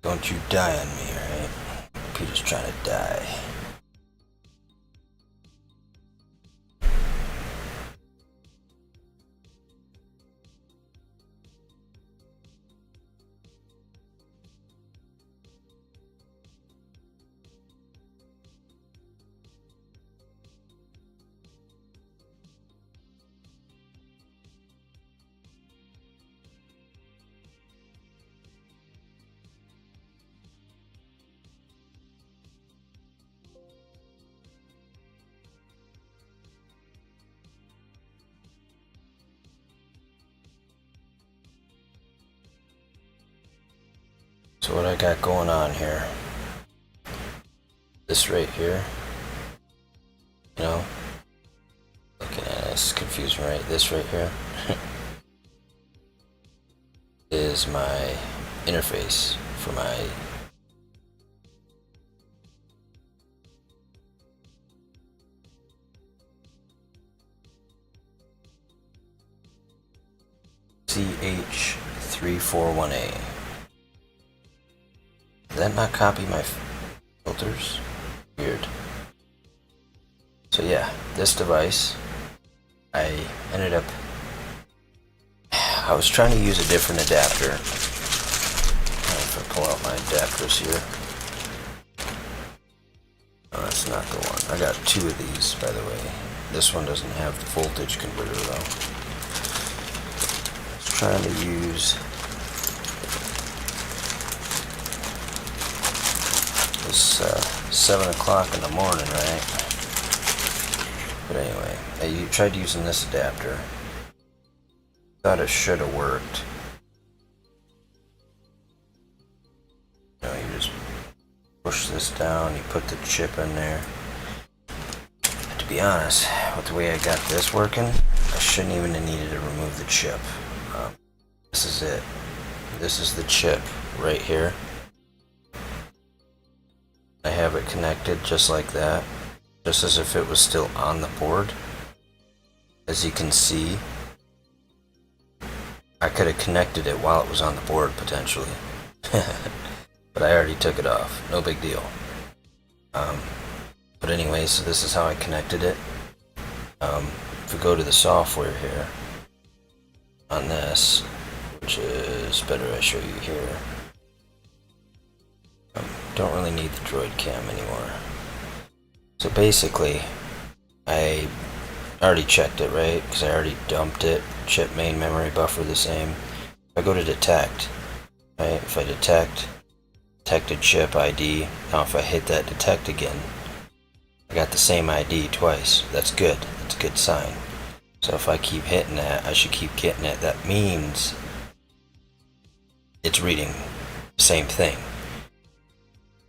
Don't you die on me, alright? Peter's trying to die. So what I got going on here, this right here, you know, looking at it, it's confusing, right? This right here is my interface for my CH341A. Did that not copy my filters? Weird. So yeah, this device, I was trying to use a different adapter. If I pull out my adapters here. Oh, that's not the one. I got two of these, by the way. This one doesn't have the voltage converter though. I was trying to use It's 7 o'clock in the morning, right? But anyway, I tried using this adapter. Thought it should have worked. You know, you just push this down, you put the chip in there. To be honest, with the way I got this working, I shouldn't even have needed to remove the chip. This is it. This is the chip right here. I have it connected just like that, just as if it was still on the board. As you can see, I could have connected it while it was on the board potentially, but I already took it off, no big deal. But anyway, so this is how I connected it. If we go to the software here, on this, which is better I show you here. Don't really need the droid cam anymore. So basically, I already checked it, right? Because I already dumped it. Chip, main, memory, buffer the same. If I go to detect, right? If I detected chip ID. Now if I hit that detect again, I got the same ID twice. That's good. That's a good sign. So if I keep hitting that, I should keep getting it. That means it's reading the same thing.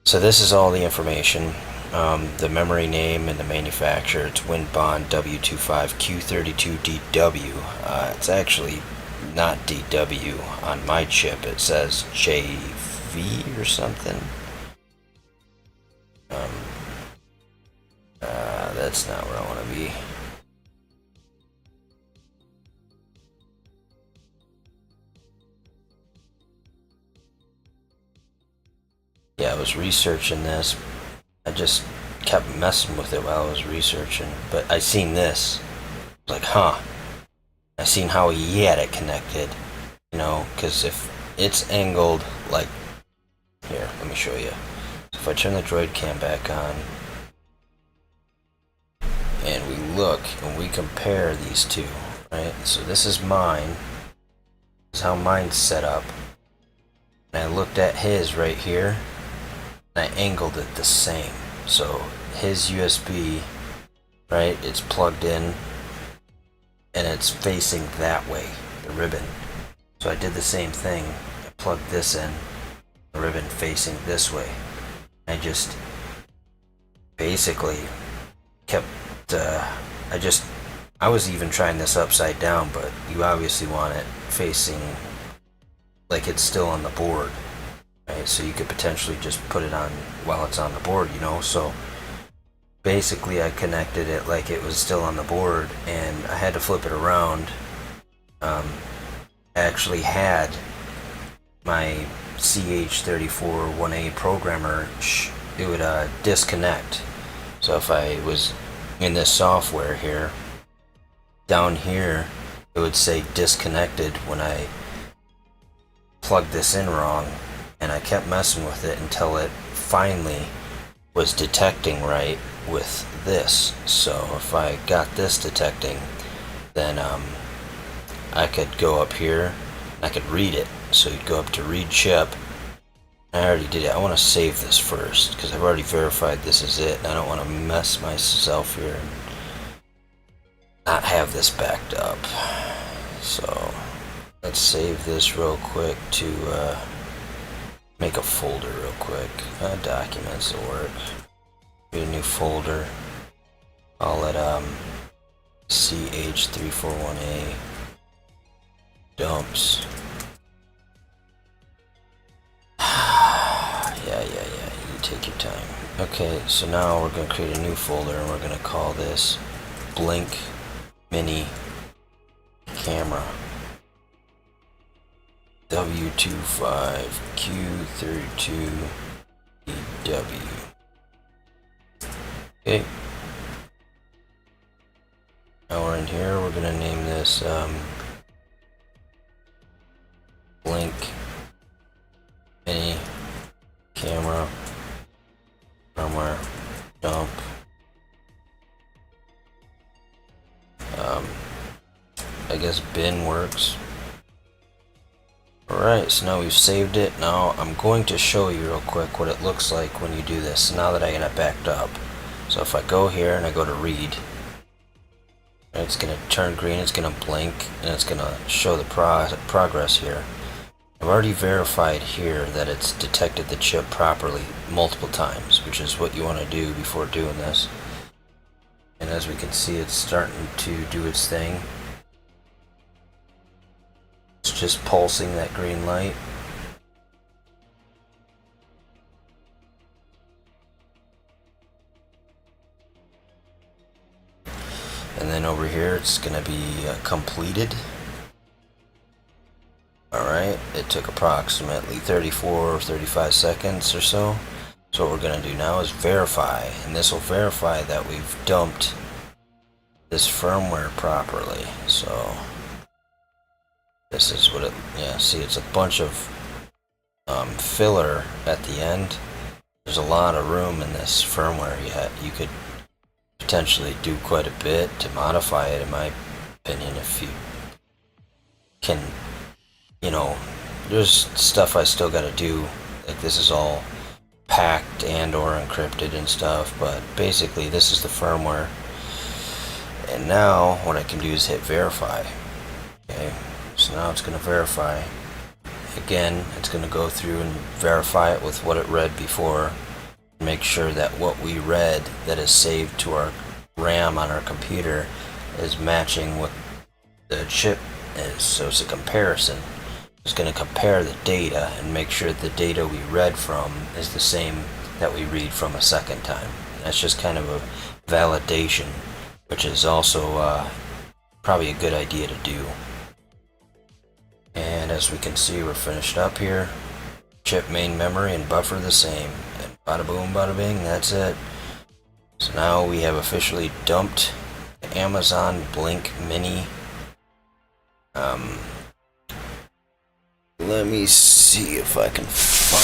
So this is all the information, the memory name and the manufacturer. It's WinBond W25Q32DW. It's actually not DW on my chip. It says JV or something. That's not where I want to be. Yeah, I was researching this. I just kept messing with it while I was researching. But I seen this. Like, huh. I seen how he had it connected. You know, because if it's angled like... Here, let me show you. So if I turn the droid cam back on, and we look, and we compare these two, right? So this is mine. This is how mine's set up. And I looked at his right here. I angled it the same. So his USB, right, it's plugged in and it's facing that way, the ribbon. So I did the same thing. I plugged this in, the ribbon facing this way. I just basically kept, I was even trying this upside down, but you obviously want it facing like it's still on the board. Right, so you could potentially just put it on while it's on the board, you know. So basically I connected it like it was still on the board, and I had to flip it around. I actually had my CH341A programmer, it would disconnect. So if I was in this software here, down here it would say disconnected when I plugged this in wrong, and I kept messing with it until it finally was detecting right with this. So if I got this detecting, then I could go up here and I could read it. So you'd go up to read chip. I already did it. I want to save this first because I've already verified this is it, and I don't want to mess myself here and not have this backed up. So let's save this real quick to make a folder real quick. Documents will work. Create a new folder. Call it CH341A dumps. Yeah, you take your time. Okay, so now we're going to create a new folder and we're going to call this Blink Mini Camera W25Q32EW. Okay. Now we're in here, we're going to name this Blink Mini Camera Firmware Dump. I guess bin works. Alright, so now we've saved it. Now I'm going to show you real quick what it looks like when you do this. Now that I got it backed up. So if I go here and I go to read, it's going to turn green, it's going to blink, and it's going to show the progress here. I've already verified here that it's detected the chip properly multiple times, which is what you want to do before doing this. And as we can see, it's starting to do its thing. It's just pulsing that green light. And then over here it's going to be completed. Alright, it took approximately 34 or 35 seconds or so. So what we're going to do now is verify, and this will verify that we've dumped this firmware properly. So this is what it, see, it's a bunch of filler at the end. There's a lot of room in this firmware yet. You could potentially do quite a bit to modify it, in my opinion, if you can. You know, there's stuff I still got to do. Like, this is all packed and or encrypted and stuff, but basically this is the firmware. And now what I can do is hit verify. Okay, so now it's going to verify. Again, it's going to go through and verify it with what it read before. Make sure that what we read that is saved to our RAM on our computer is matching what the chip is. So it's a comparison. It's going to compare the data and make sure that the data we read from is the same that we read from a second time. That's just kind of a validation, which is also probably a good idea to do. And as we can see, we're finished up here. Chip, main memory, and buffer the same. And bada boom, bada bing, that's it. So now we have officially dumped the Amazon Blink Mini. Let me see if I can find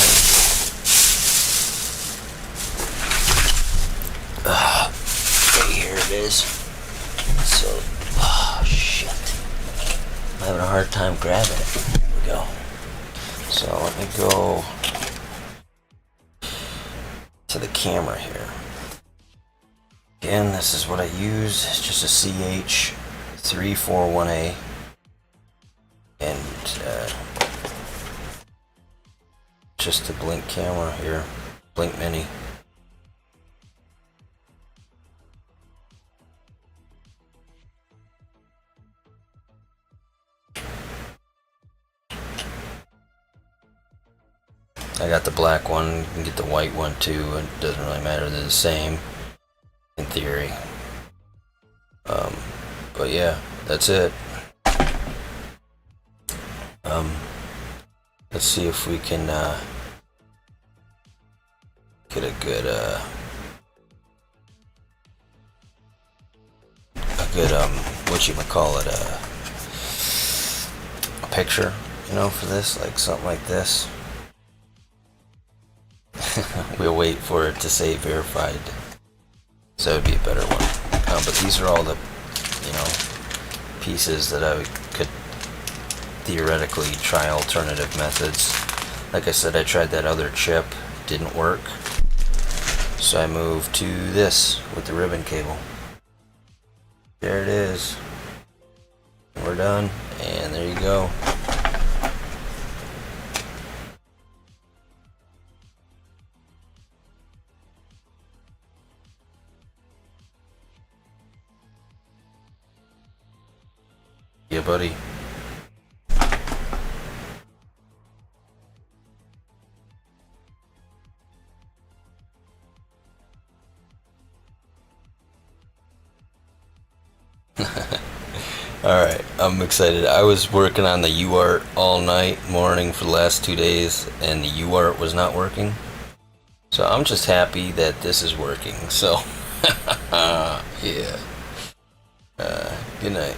it. Okay, here it is. So, oh shit. I'm having a hard time grabbing it. Here we go. So let me go to the camera here. Again, this is what I use. It's just a CH341A. And just a Blink camera here, Blink Mini. I got the black one, you can get the white one too, it doesn't really matter, they're the same in theory. But yeah, that's it. let's see if we can get a good whatchamacallit, a picture, you know, for this, like something like this. We'll wait for it to say verified, so it would be a better one. But these are all the, you know, pieces that I could theoretically try alternative methods. Like I said, I tried that other chip, didn't work, so I moved to this with the ribbon cable. There it is. We're done, and there you go. Yeah, buddy. Alright, I'm excited. I was working on the UART all night, morning for the last 2 days, and the UART was not working. So I'm just happy that this is working. So, yeah. Good night.